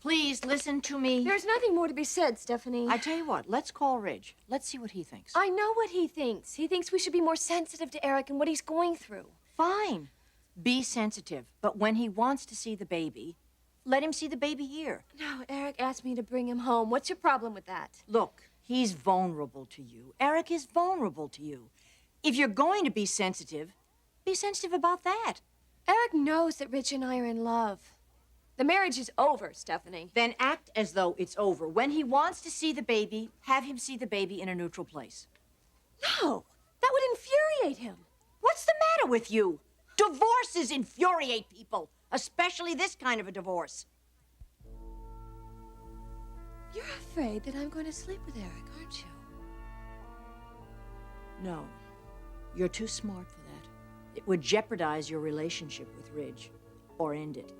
Please listen to me. There's nothing more to be said, Stephanie. I tell you what, let's call Ridge. Let's see what he thinks. I know what he thinks. He thinks we should be more sensitive to Eric and what he's going through. Fine. Be sensitive. But when he wants to see the baby, let him see the baby here. No, Eric asked me to bring him home. What's your problem with that? Look, he's vulnerable to you. Eric is vulnerable to you. If you're going to be sensitive about that. Eric knows that Rich and I are in love. The marriage is over, Stephanie. Then act as though it's over. When he wants to see the baby, have him see the baby in a neutral place. No, that would infuriate him. What's the matter with you? Divorces infuriate people, especially this kind of a divorce. You're afraid that I'm going to sleep with Eric, aren't you? No, you're too smart for that. It would jeopardize your relationship with Ridge, or end it.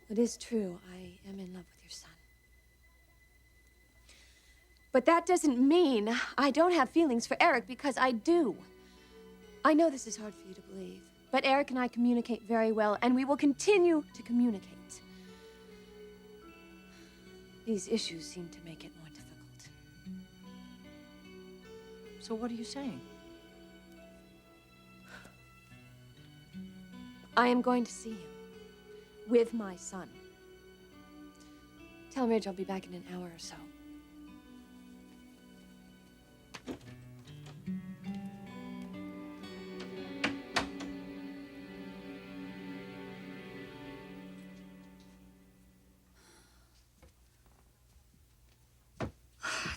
It is true, I am in love with your son. But that doesn't mean I don't have feelings for Eric, because I do. I know this is hard for you to believe, but Eric and I communicate very well, and we will continue to communicate. These issues seem to make it more difficult. So what are you saying? I am going to see him with my son. Tell Ridge I'll be back in an hour or so.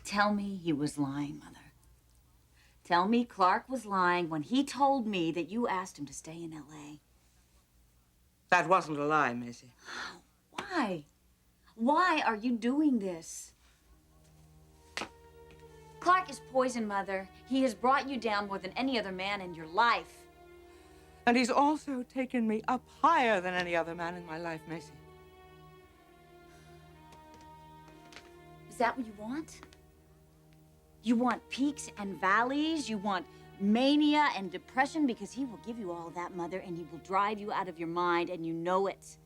Tell me he was lying, Mother. Tell me Clarke was lying when he told me that you asked him to stay in L.A. That wasn't a lie, Macy. Why? Why are you doing this? Clarke is poison, Mother. He has brought you down more than any other man in your life. And he's also taken me up higher than any other man in my life, Macy. Is that what you want? You want peaks and valleys? You want mania and depression? Because he will give you all that, Mother, and he will drive you out of your mind, and you know it.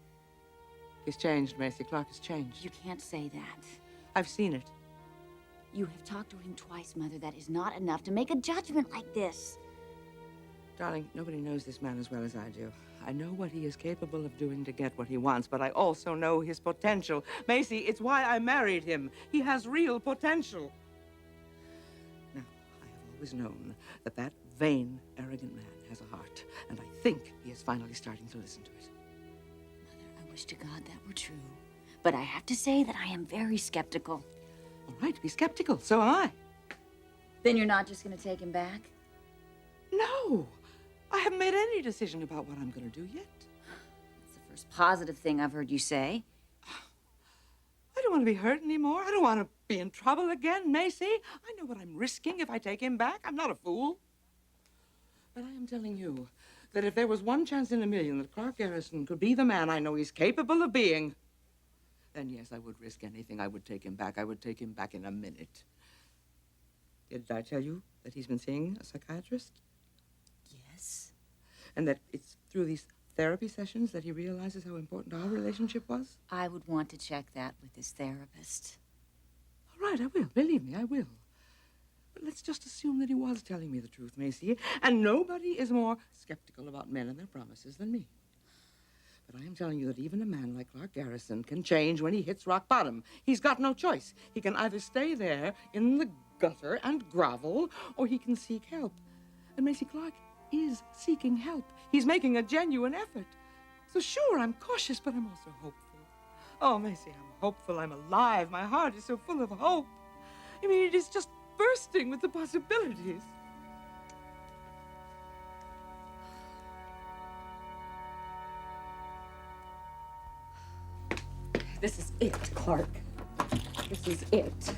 He's changed, Macy. Clarke has changed. You can't say that. I've seen it. You have talked to him twice, Mother. That is not enough to make a judgment like this. Darling, nobody knows this man as well as I do. I know what he is capable of doing to get what he wants, but I also know his potential. Macy, it's why I married him. He has real potential. Now, I have always known that that vain, arrogant man has a heart, and I think he is finally starting to listen to it. Mother, I wish to God that were true. But I have to say that I am very skeptical. All right, be skeptical. So am I. Then you're not just going to take him back? No. I haven't made any decision about what I'm going to do yet. It's the first positive thing I've heard you say. I don't want to be hurt anymore. I don't want to be in trouble again, Macy. I know what I'm risking if I take him back. I'm not a fool. But I am telling you that if there was one chance in a million that Clarke Garrison could be the man I know he's capable of being, then yes, I would risk anything. I would take him back. I would take him back in a minute. Did I tell you that he's been seeing a psychiatrist? Yes. And that it's through these therapy sessions that he realizes how important our relationship was? I would want to check that with his therapist. All right, I will. Believe me, I will. But let's just assume that he was telling me the truth, Macy. And nobody is more skeptical about men and their promises than me. But I am telling you that even a man like Clarke Garrison can change when he hits rock bottom. He's got no choice. He can either stay there in the gutter and grovel, or he can seek help. And Macy, Clarke is seeking help. He's making a genuine effort. So sure, I'm cautious, but I'm also hopeful. Oh, Macy, I'm hopeful. I'm alive. My heart is so full of hope. I mean, it is just bursting with the possibilities. This is it, Clarke. This is it.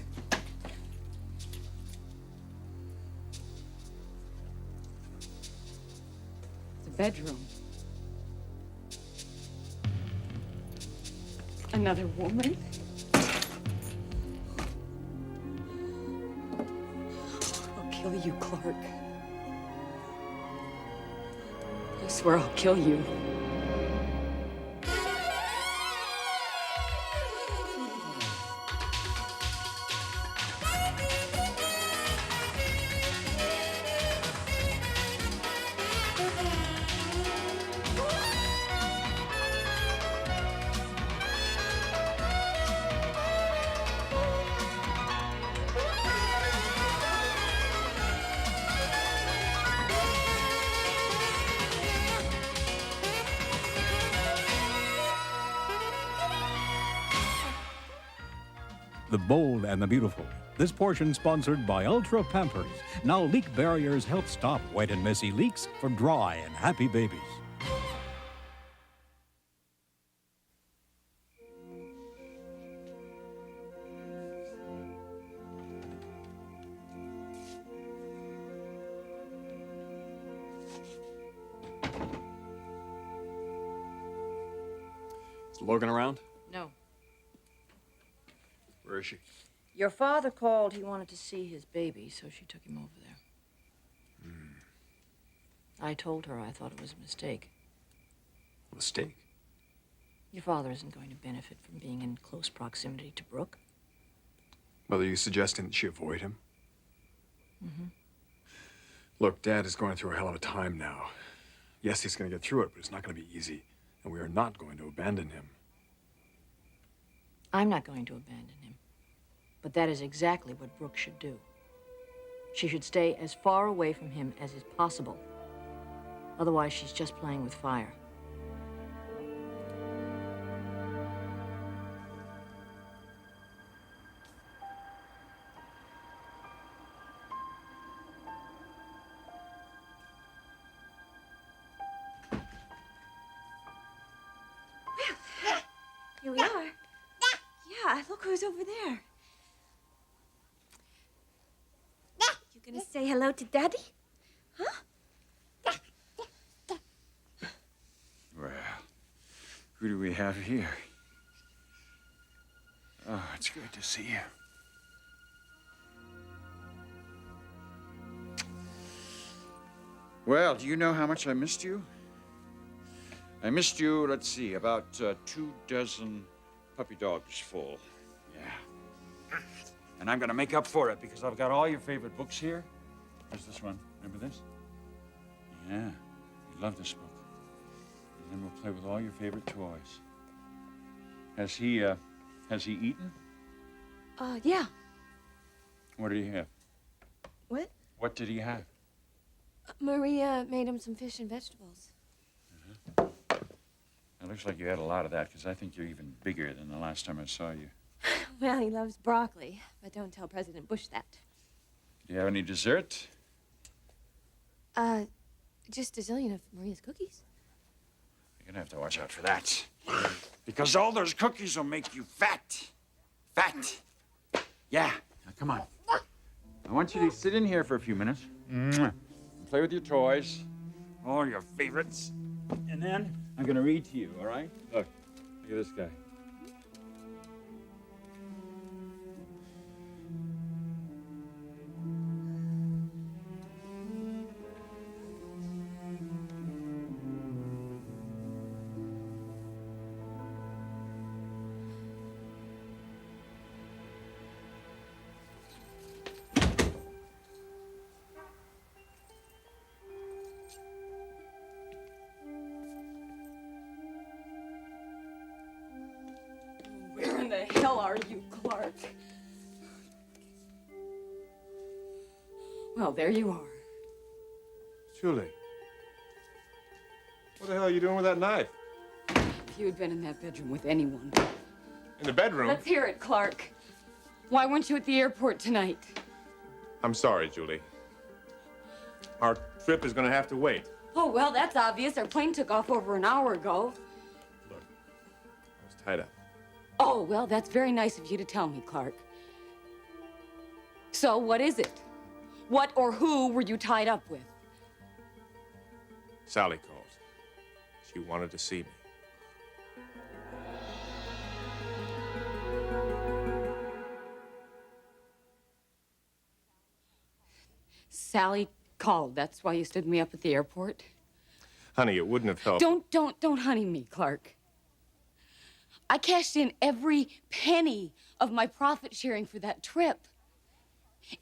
The bedroom. Another woman? I'll kill you, Clarke. I swear I'll kill you. The Bold and the Beautiful. This portion sponsored by Ultra Pampers. Now leak barriers help stop wet and messy leaks for dry and happy babies. Is Logan around? No. Where is she? Your father called. He wanted to see his baby, so she took him over there. I told her I thought it was a mistake. A mistake? Your father isn't going to benefit from being in close proximity to Brooke. Well, are you suggesting that she avoid him? Mm-hmm. Look, Dad is going through a hell of a time now. Yes, he's going to get through it, but it's not going to be easy. And we are not going to abandon him. I'm not going to abandon him. But that is exactly what Brooke should do. She should stay as far away from him as is possible. Otherwise, she's just playing with fire. Here we are. Yeah, look who's over there. You gonna say hello to Daddy? Huh? Well, who do we have here? Oh, it's good to see you. Well, do you know how much I missed you? I missed you, let's see, about 24 puppy dogs full. Yeah. And I'm gonna make up for it because I've got all your favorite books here. There's this one. Remember this? Yeah, you love this book. And then we'll play with all your favorite toys. Has he eaten? Yeah. What did he have? What? What did he have? Maria made him some fish and vegetables. It looks like you had a lot of that, because I think you're even bigger than the last time I saw you. Well, he loves broccoli, but don't tell President Bush that. Do you have any dessert? Just a zillion of Maria's cookies. You're gonna have to watch out for that. Because all those cookies will make you fat. Fat. Yeah. Now, come on. I want you to sit in here for a few minutes. And play with your toys. All your favorites. And then I'm gonna read to you, all right? Look at this guy. Where in the hell are you, Clarke? Well, there you are. Julie, what the hell are you doing with that knife? If you had been in that bedroom with anyone. In the bedroom? Let's hear it, Clarke. Why weren't you at the airport tonight? I'm sorry, Julie. Our trip is gonna have to wait. Oh, well, that's obvious. Our plane took off over an hour ago. Look, I was tied up. Oh, well, that's very nice of you to tell me, Clarke. So, what is it? What or who were you tied up with? Sally called. She wanted to see me. Sally called. That's why you stood me up at the airport? Honey, it wouldn't have helped. Don't honey me, Clarke. I cashed in every penny of my profit sharing for that trip.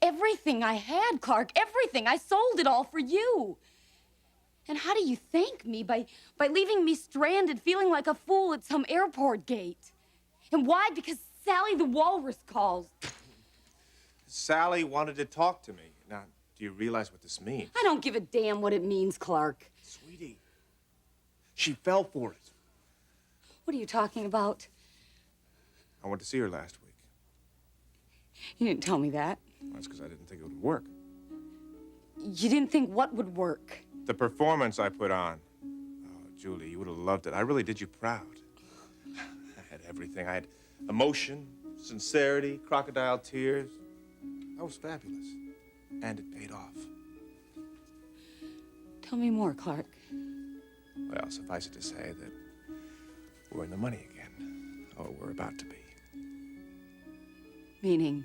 Everything I had, Clarke, everything. I sold it all for you. And how do you thank me? By leaving me stranded, feeling like a fool at some airport gate. And why? Because Sally the Walrus calls. Sally wanted to talk to me. Now, do you realize what this means? I don't give a damn what it means, Clarke. Sweetie, she fell for it. What are you talking about? I went to see her last week. You didn't tell me that. That's because I didn't think it would work. You didn't think what would work? The performance I put on. Oh, Julie, you would have loved it. I really did you proud. I had everything. I had emotion, sincerity, crocodile tears. That was fabulous. And it paid off. Tell me more, Clarke. Well, suffice it to say that we're in the money again. Or we're about to be. Meaning?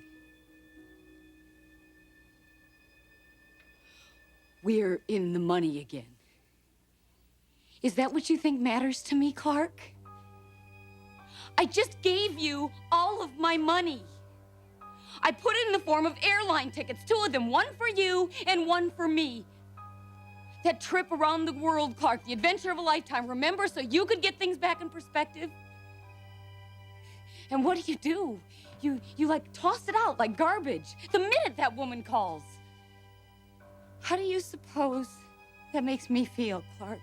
We're in the money again. Is that what you think matters to me, Clarke? I just gave you all of my money. I put it in the form of airline tickets, 2 of them, one for you and one for me. That trip around the world, Clarke, the adventure of a lifetime, remember, so you could get things back in perspective? And what do? You like toss it out like garbage the minute that woman calls. How do you suppose that makes me feel, Clarke?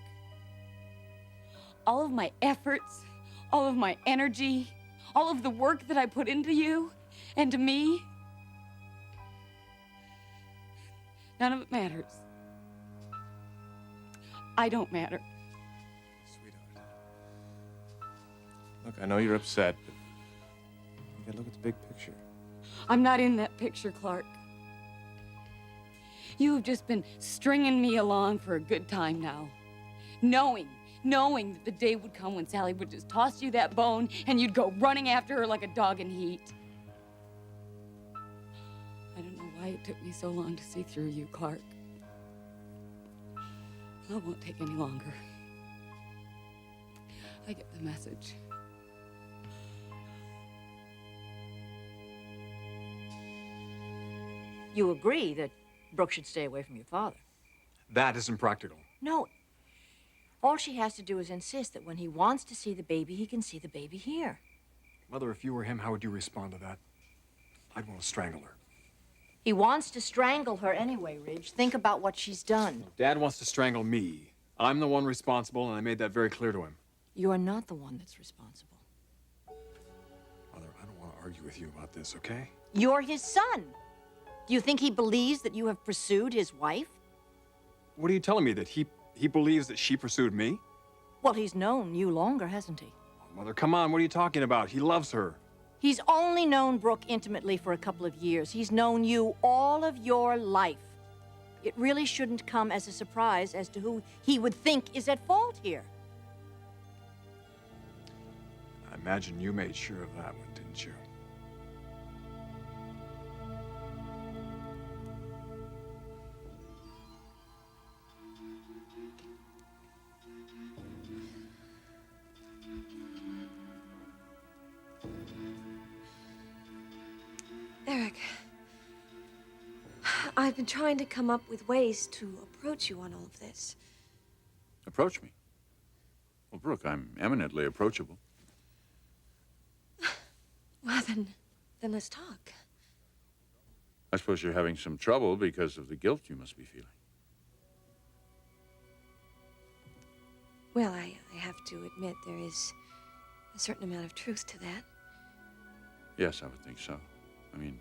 All of my efforts, all of my energy, all of the work that I put into you and to me, none of it matters. I don't matter. Sweetheart. Look, I know you're upset, but you gotta look at the big picture. I'm not in that picture, Clarke. You have just been stringing me along for a good time now. Knowing that the day would come when Sally would just toss you that bone and you'd go running after her like a dog in heat. I don't know why it took me so long to see through you, Clarke. It won't take any longer. I get the message. You agree that Brooke should stay away from your father? That isn't practical. No. All she has to do is insist that when he wants to see the baby, he can see the baby here. Mother, if you were him, how would you respond to that? I'd want to strangle her. He wants to strangle her anyway, Ridge. Think about what she's done. Dad wants to strangle me. I'm the one responsible, and I made that very clear to him. You're not the one that's responsible. Mother, I don't want to argue with you about this, okay? You're his son. Do you think he believes that you have pursued his wife? What are you telling me, that he believes that she pursued me? Well, he's known you longer, hasn't he? Oh, Mother, come on, what are you talking about? He loves her. He's only known Brooke intimately for a couple of years. He's known you all of your life. It really shouldn't come as a surprise as to who he would think is at fault here. I imagine you made sure of that one, didn't you? Eric, I've been trying to come up with ways to approach you on all of this. Approach me. Well, Brooke, I'm eminently approachable. Well, then let's talk. I suppose you're having some trouble because of the guilt you must be feeling. Well, I have to admit there is a certain amount of truth to that. Yes, I would think so. I mean,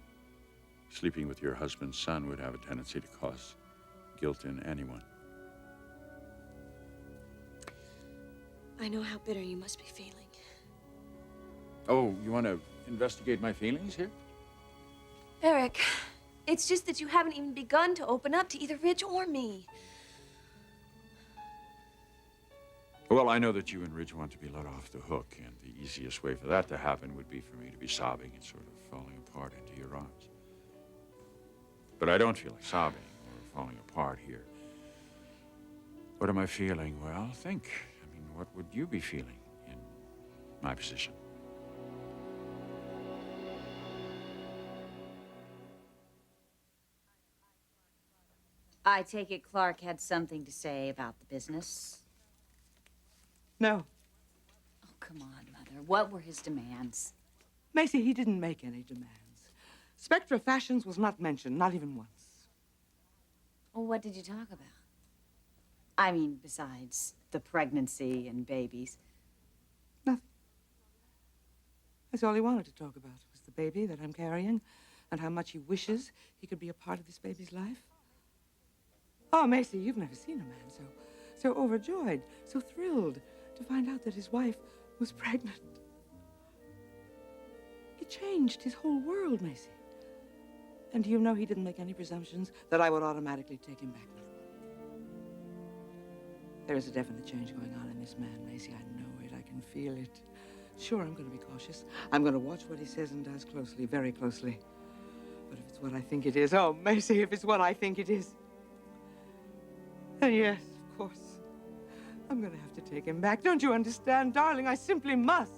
sleeping with your husband's son would have a tendency to cause guilt in anyone. I know how bitter you must be feeling. Oh, you want to investigate my feelings here? Eric, it's just that you haven't even begun to open up to either Ridge or me. Well, I know that you and Ridge want to be let off the hook, and the easiest way for that to happen would be for me to be sobbing and sort of falling apart into your arms. But I don't feel like sobbing or falling apart here. What am I feeling? Well, think. I mean, what would you be feeling in my position? I take it Clarke had something to say about the business. No. Oh, come on, Mother. What were his demands? Macy, he didn't make any demands. Spectra Fashions was not mentioned, not even once. Well, what did you talk about? I mean, besides the pregnancy and babies. Nothing. That's all he wanted to talk about, was the baby that I'm carrying and how much he wishes he could be a part of this baby's life. Oh, Macy, you've never seen a man so overjoyed, so thrilled to find out that his wife was pregnant. It changed his whole world, Macy. And do you know he didn't make any presumptions that I would automatically take him back? There is a definite change going on in this man, Macy. I know it. I can feel it. Sure, I'm going to be cautious. I'm going to watch what he says and does closely, very closely. But if it's what I think it is, oh, Macy, if it's what I think it is, then yes, of course, I'm going to have to take him back. Don't you understand, darling? I simply must.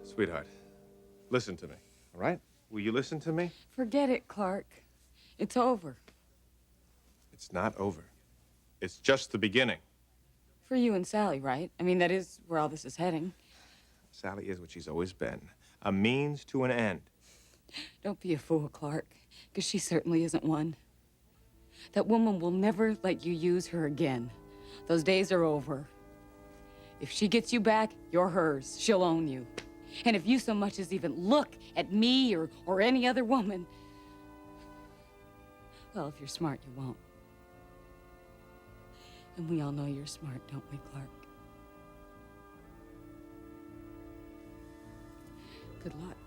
Sweetheart, listen to me, all right? Will you listen to me? Forget it, Clarke. It's over. It's not over. It's just the beginning. For you and Sally, right? I mean, that is where all this is heading. Sally is what she's always been, a means to an end. Don't be a fool, Clarke, because she certainly isn't one. That woman will never let you use her again. Those days are over. If she gets you back, you're hers. She'll own you. And if you so much as even look at me or any other woman, well, if you're smart, you won't. And we all know you're smart, don't we, Clarke? Good luck.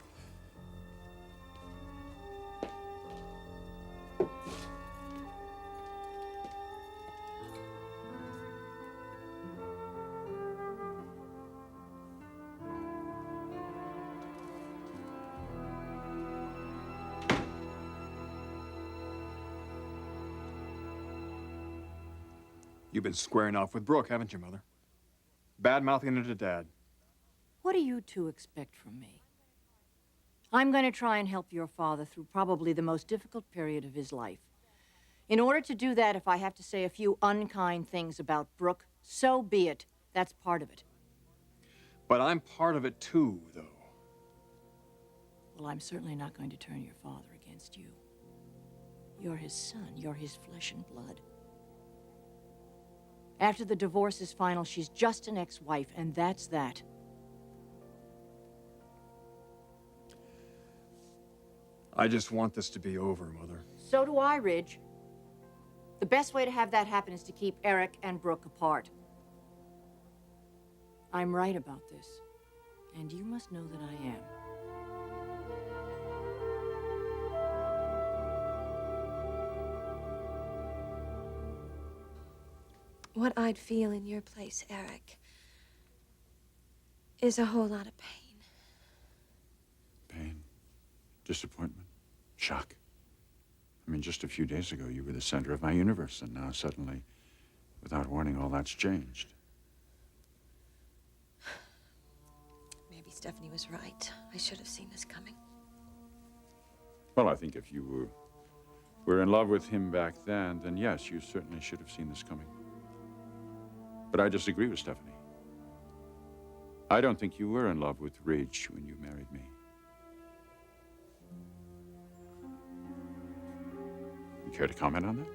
You've been squaring off with Brooke, haven't you, Mother? Bad-mouthing her to Dad. What do you two expect from me? I'm going to try and help your father through probably the most difficult period of his life. In order to do that, if I have to say a few unkind things about Brooke, so be it. That's part of it. But I'm part of it too, though. Well, I'm certainly not going to turn your father against you. You're his son. You're his flesh and blood. After the divorce is final, she's just an ex-wife, and that's that. I just want this to be over, Mother. So do I, Ridge. The best way to have that happen is to keep Eric and Brooke apart. I'm right about this, and you must know that I am. What I'd feel in your place, Eric, is a whole lot of pain. Pain, disappointment, shock. I mean, just a few days ago, you were the center of my universe, and now suddenly, without warning, all that's changed. Maybe Stephanie was right. I should have seen this coming. Well, I think if you were in love with him back then yes, you certainly should have seen this coming. But I disagree with Stephanie. I don't think you were in love with Ridge when you married me. You care to comment on that?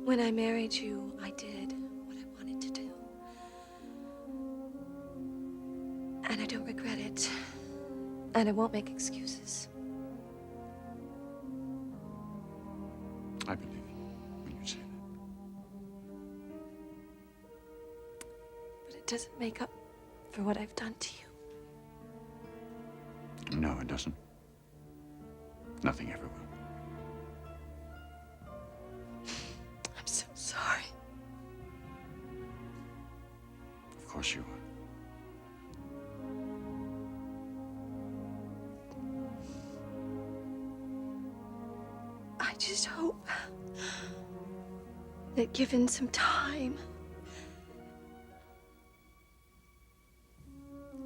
When I married you, I did what I wanted to do. And I don't regret it. And I won't make excuses. I believe you when you say that. But it doesn't make up for what I've done to you. No, it doesn't. Nothing ever will. I'm so sorry. Of course you are. that given some time,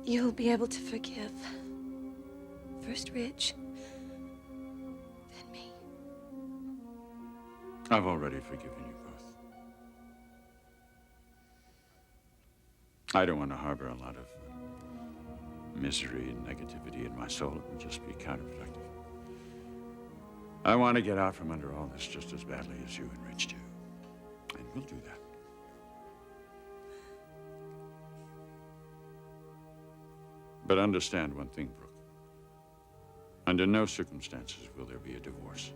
you'll be able to forgive. First Rich, then me. I've already forgiven you both. I don't want to harbor a lot of misery and negativity in my soul. It would just be counterproductive. I want to get out from under all this just as badly as you and Rich do. And we'll do that. But understand one thing, Brooke. Under no circumstances will there be a divorce.